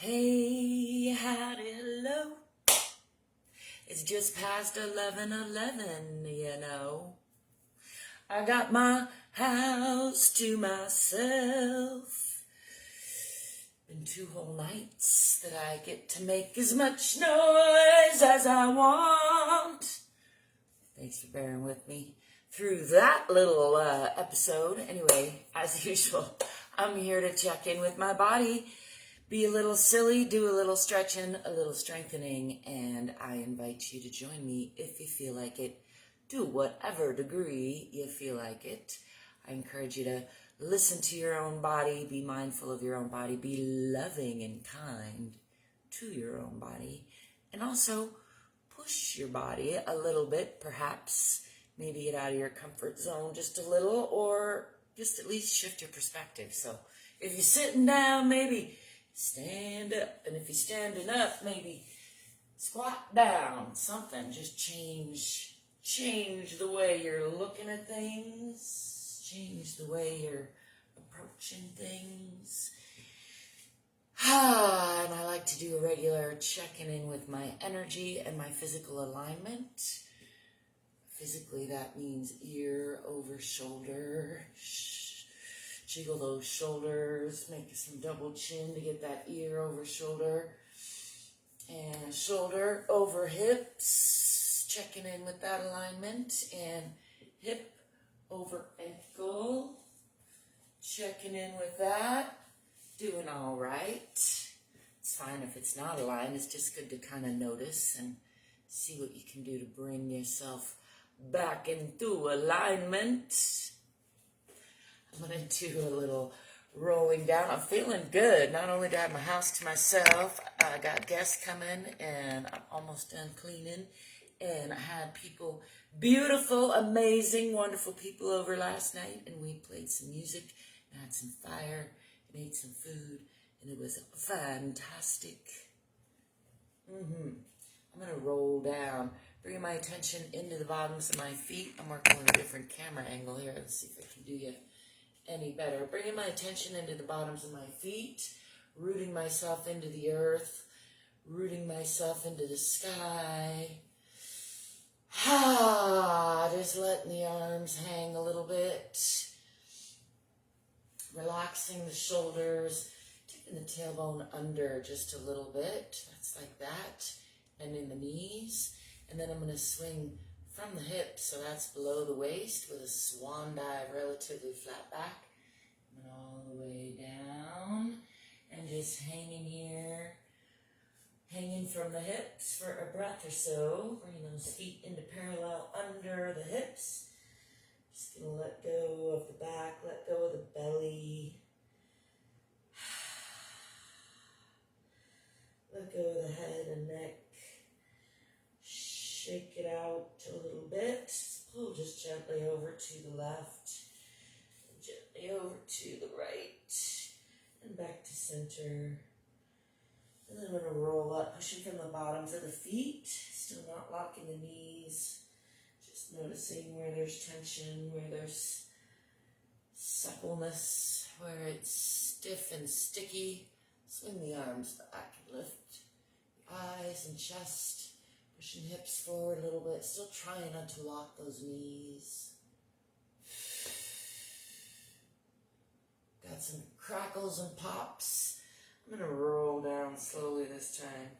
Hey, howdy, hello. It's just past 11:11, you know. I got my house to myself. Been 2 whole nights that I get to make as much noise as I want. Thanks for bearing with me through that little episode. Anyway, as usual, I'm here to check in with my body. Be a little silly, do a little stretching, a little strengthening, and I invite you to join me if you feel like it, to whatever degree you feel like it. I encourage you to listen to your own body, be mindful of your own body, be loving and kind to your own body, and also push your body a little bit, perhaps, maybe get out of your comfort zone just a little, or just at least shift your perspective. So if you're sitting down, maybe stand up, and if you're standing up, maybe squat down, something. Just change the way you're looking at things, change the way you're approaching things. And I like to do a regular checking in with my energy and my physical alignment. Physically, that means ear over shoulder. Jiggle those shoulders, make some double chin to get that ear over shoulder. And shoulder over hips, checking in with that alignment. And hip over ankle, checking in with that. Doing all right. It's fine if it's not aligned. It's just good to kind of notice and see what you can do to bring yourself back into alignment. I'm going to do a little rolling down. I'm feeling good. Not only do I have my house to myself, I got guests coming, and I'm almost done cleaning. And I had people, beautiful, amazing, wonderful people over last night, and we played some music, and had some fire, and ate some food, and it was fantastic. I'm going to roll down, bring my attention into the bottoms of my feet. I'm working with a different camera angle here. Let's see if I can do you any better. Bringing my attention into the bottoms of my feet, rooting myself into the earth, rooting myself into the sky. Just letting the arms hang a little bit. Relaxing the shoulders, taking the tailbone under just a little bit. That's like that. And in the knees. And then I'm going to swing from the hips, so that's below the waist with a swan dive, relatively flat back. And all the way down. And just hanging here. Hanging from the hips for a breath or so. Bringing those feet into parallel under the hips. Just going to let go of the back, let go of the belly. Let go of the head and neck. Shake it out a little bit. Pull just gently over to the left. Gently over to the right. And back to center. And then I'm going to roll up, pushing from the bottoms of the feet. Still not locking the knees. Just noticing where there's tension, where there's suppleness, where it's stiff and sticky. Swing the arms back and lift the eyes and chest. Pushing hips forward a little bit. Still trying not to lock those knees. Got some crackles and pops. I'm going to roll down slowly this time.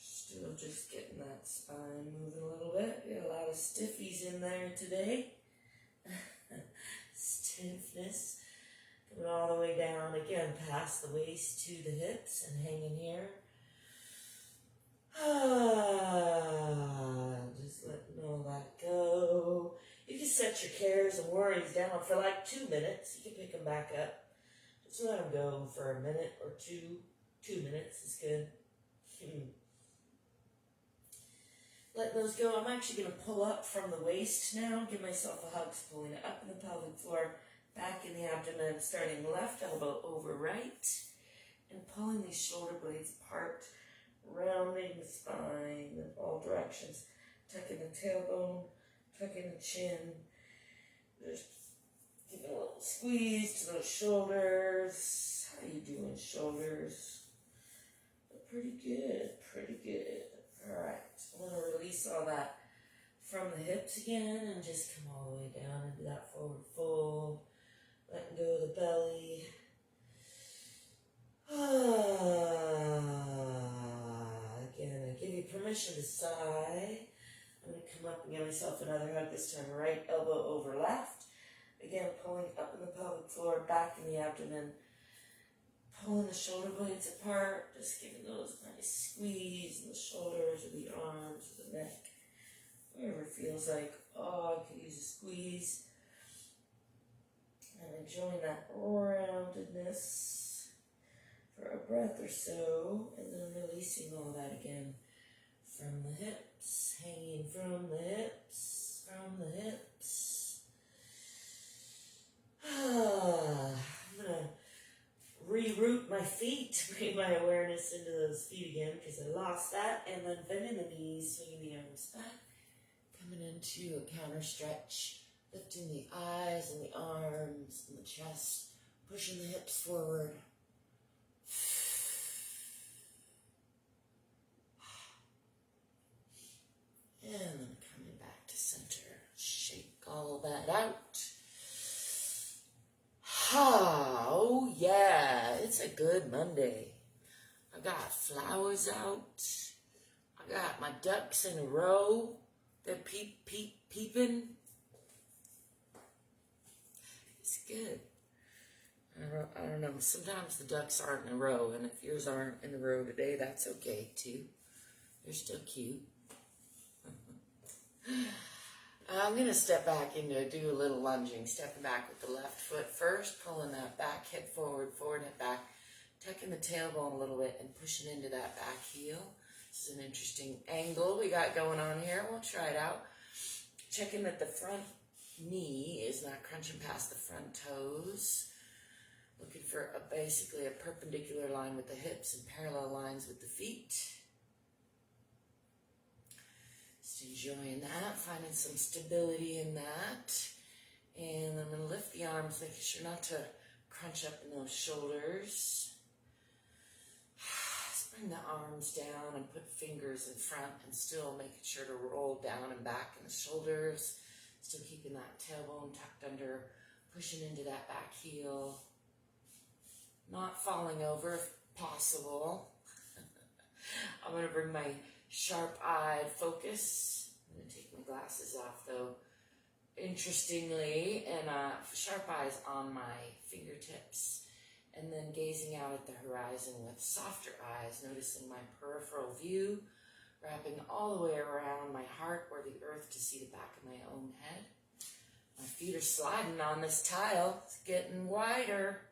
Still just getting that spine moving a little bit. Got a lot of stiffies in there today. Stiffness. Coming all the way down again past the waist to the hips and hanging here. Just letting all that go. You can set your cares and worries down for like 2 minutes. You can pick them back up. Just let them go for a minute or two. 2 minutes is good. Let those go. I'm actually going to pull up from the waist now. Give myself a hug, pulling it up in the pelvic floor, back in the abdomen, starting left elbow over right, and pulling these shoulder blades apart, rounding the spine in all directions, tucking the tailbone, tucking the chin, just giving a little squeeze to those shoulders. How you doing, shoulders? hips again and just come all the way down into that forward fold. Letting go of the belly. Again, I give you permission to sigh. I'm going to come up and give myself another hug, this time right elbow over left. Again, pulling up in the pelvic floor, back in the abdomen. Pulling the shoulder blades apart, just giving those nice squeeze in the shoulders or the arms or the neck. Wherever it feels like, oh, I could use a squeeze. And enjoying that roundedness for a breath or so, and then releasing all that again from the hips, hanging from the hips, from the hips. I'm going to reroute my feet, bring my awareness into those feet again because I lost that, and then bending the knees, swinging the arms back, coming into a counter stretch. Lifting the eyes and the arms and the chest, pushing the hips forward. And then coming back to center. Shake all that out. Oh, yeah, it's a good Monday. I got flowers out. I got my ducks in a row. They're peeping. It's good. I don't know. Sometimes the ducks aren't in a row, and if yours aren't in a row today, that's okay too. They're still cute. I'm going to step back into do a little lunging, stepping back with the left foot first, pulling that back hip forward, head back, tucking the tailbone a little bit and pushing into that back heel. This is an interesting angle we got going on here. We'll try it out. Checking that the front knee is not crunching past the front toes. Looking for basically a perpendicular line with the hips and parallel lines with the feet. Just enjoying that, finding some stability in that. And I'm going to lift the arms, making sure not to crunch up in those shoulders. Just bring the arms down and put fingers in front and still making sure to roll down and back in the shoulders. Still keeping that tailbone tucked under, pushing into that back heel. Not falling over if possible. I'm going to bring my sharp-eyed focus. I'm going to take my glasses off though. Interestingly, and sharp eyes on my fingertips. And then gazing out at the horizon with softer eyes, noticing my peripheral view. Wrapping all the way around my heart or the earth to see the back of my own head. My feet are sliding on this tile. It's getting wider.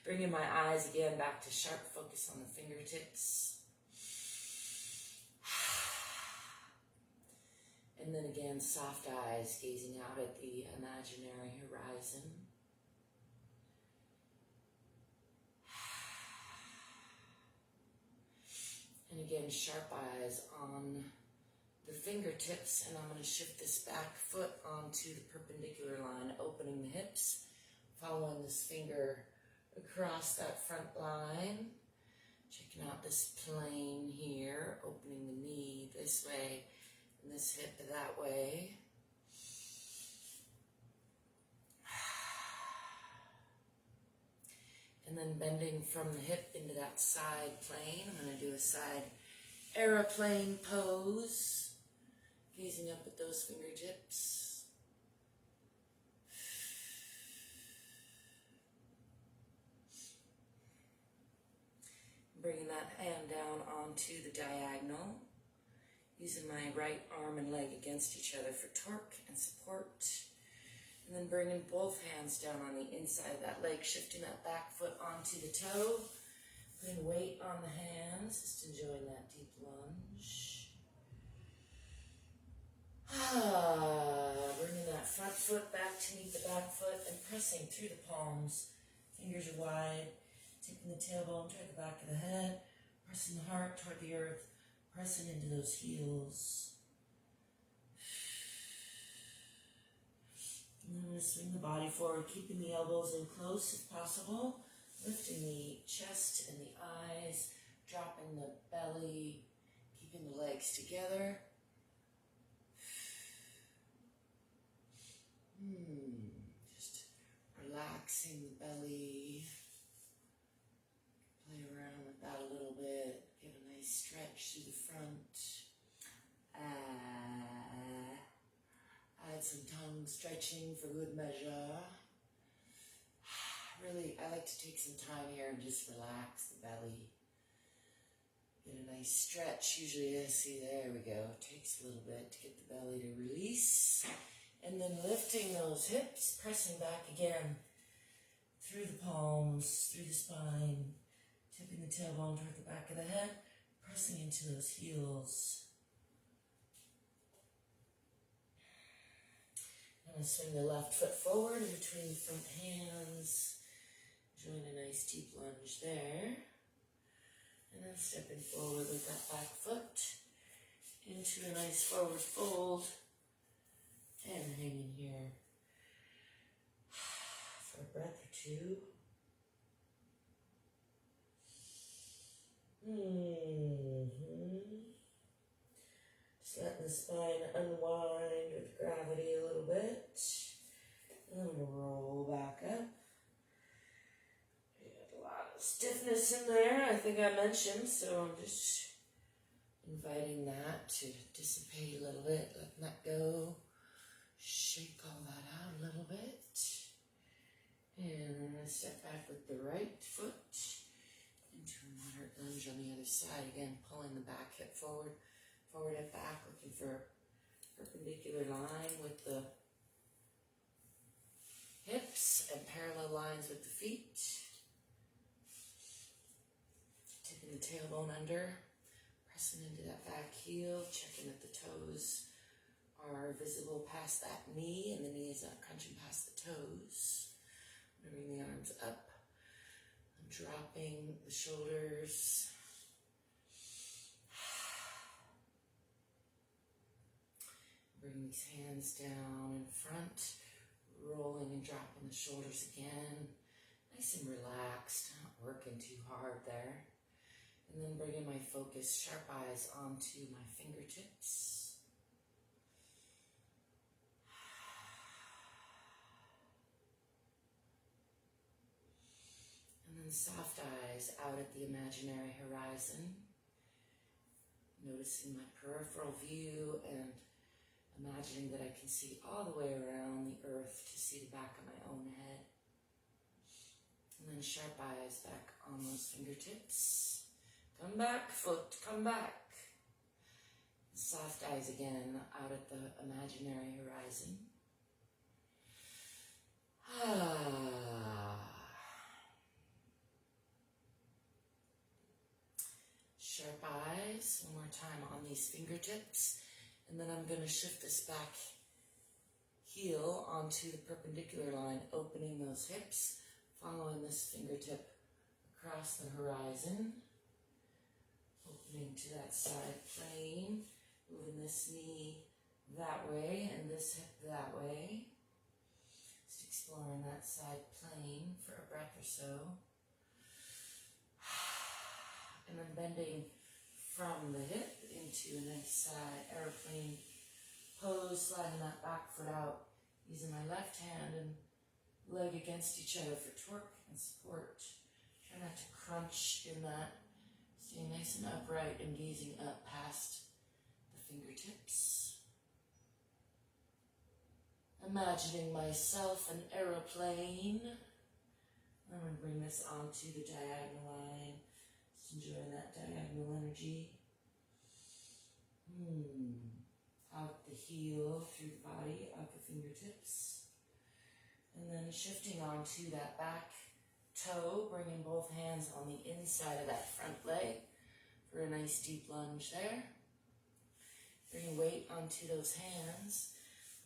Bringing my eyes again back to sharp focus on the fingertips. And then again, soft eyes gazing out at the imaginary horizon. And again, sharp eyes on the fingertips, and I'm going to shift this back foot onto the perpendicular line, opening the hips, following this finger across that front line, checking out this plane here, opening the knee this way, and this hip that way. And then bending from the hip into that side plane. I'm going to do a side aeroplane pose. Gazing up at those fingertips. Bringing that hand down onto the diagonal. Using my right arm and leg against each other for torque and support. And then bringing both hands down on the inside of that leg, shifting that back foot onto the toe. Putting weight on the hands, just enjoying that deep lunge. Bringing that front foot back to meet the back foot and pressing through the palms. Fingers are wide, taking the tailbone toward the back of the head, pressing the heart toward the earth, pressing into those heels. And I'm going to swing the body forward, keeping the elbows in close if possible, lifting the chest and the eyes, dropping the belly, keeping the legs together. Just relaxing the belly. Play around with that a little bit. Get a nice stretch through the front. Add some tongue stretching for good measure. Really, I like to take some time here and just relax the belly. Get a nice stretch. Usually, see, there we go. It takes a little bit to get the belly to release. And then lifting those hips, pressing back again through the palms, through the spine, tipping the tailbone toward the back of the head, pressing into those heels. I'm going to swing the left foot forward in between the front hands. Join a nice deep lunge there. And then stepping forward with that back foot into a nice forward fold. And hanging here for a breath or two. Just letting the spine unwind with gravity a little bit. And then we'll roll back up. A lot of stiffness in there, I think I mentioned, so I'm just inviting that to dissipate a little bit, letting that go. Shake all that out a little bit. And I'm going to step back with the right foot into a moderate lunge on the other side. Again, pulling the back hip forward, forward hip back, looking for a perpendicular line with the hips and parallel lines with the feet. Tipping the tailbone under, pressing into that back heel, checking that the toes are visible past that knee and the knee is not crunching past the toes. I'm going to bring the arms up. I'm dropping the shoulders. Bring these hands down in front, rolling and dropping the shoulders again. Nice and relaxed, not working too hard there. And then bringing my focus, sharp eyes onto my fingertips. And then soft eyes out at the imaginary horizon. Noticing my peripheral view and imagining that I can see all the way around the earth to see the back of my own head. And then sharp eyes back on those fingertips. Come back, foot, come back. Soft eyes again out at the imaginary horizon. Sharp eyes, one more time on these fingertips. And then I'm going to shift this back heel onto the perpendicular line, opening those hips, following this fingertip across the horizon, opening to that side plane, moving this knee that way and this hip that way. Just exploring that side plane for a breath or so. And then bending from the hip into a nice side airplane pose, sliding that back foot out, using my left hand and leg against each other for torque and support. Try not to crunch in that. Staying nice and upright and gazing up past the fingertips. Imagining myself an aeroplane. I'm going to bring this onto the diagonal line. Just enjoying that diagonal energy. Out the heel, through the body, out the fingertips. And then shifting onto that back toe, bringing both hands on the inside of that front leg for a nice deep lunge there. Bring weight onto those hands.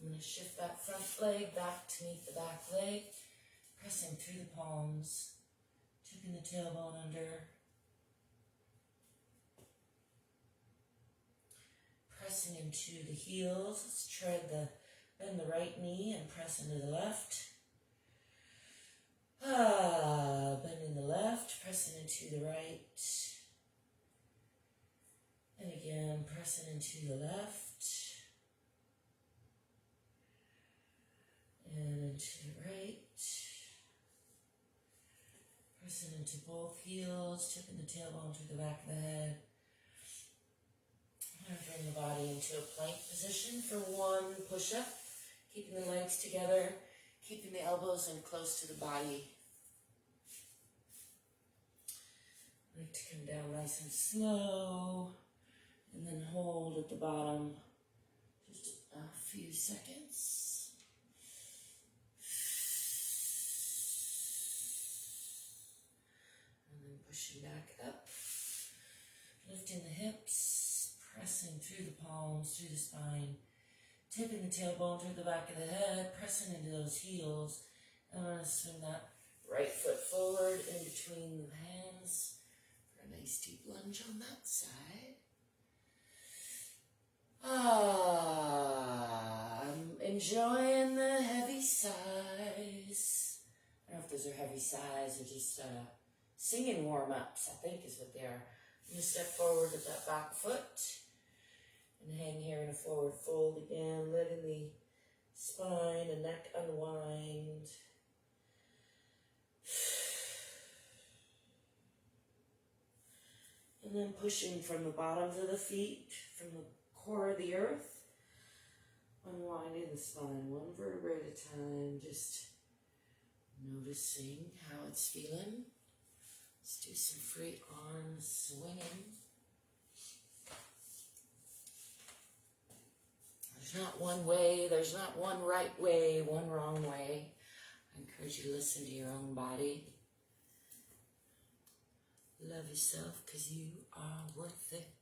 I'm going to shift that front leg back to meet the back leg, pressing through the palms, tipping the tailbone under. Pressing into the heels. Let's bend the right knee and press into the left. Bending the left, pressing into the right. And again, pressing into the left. and into the right. Pressing into both heels, tipping the tailbone to the back of the head. I'm going to bring the body into a plank position for one push-up, keeping the legs together, keeping the elbows in close to the body. I like to come down nice and slow, and then hold at the bottom just a few seconds. And then pushing back up, lifting the hips, pressing through the palms, through the spine, tipping the tailbone to the back of the head, pressing into those heels. And I'm going to swing that right foot forward in between the hands. A nice deep lunge on that side. I'm enjoying the heavy sighs. I don't know if those are heavy sighs or just singing warm-ups, I think is what they are. I'm going to step forward with that back foot and hang here in a forward fold again, letting the spine and neck unwind. And then pushing from the bottoms of the feet, from the core of the earth, unwinding the spine one vertebrae at a time, just noticing how it's feeling. Let's do some free arm swinging. There's not one way, there's not one right way, one wrong way. I encourage you to listen to your own body. Love yourself because you are worth it.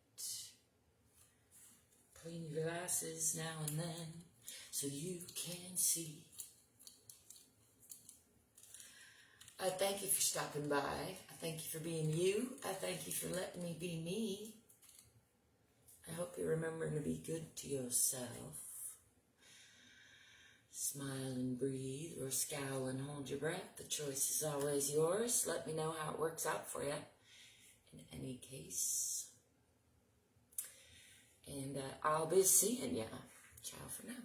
Clean your glasses now and then so you can see. I thank you for stopping by. I thank you for being you. I thank you for letting me be me. I hope you're remembering to be good to yourself. Smile and breathe, or scowl and hold your breath. The choice is always yours. Let me know how it works out for you. In any case. And I'll be seeing ya. Ciao for now.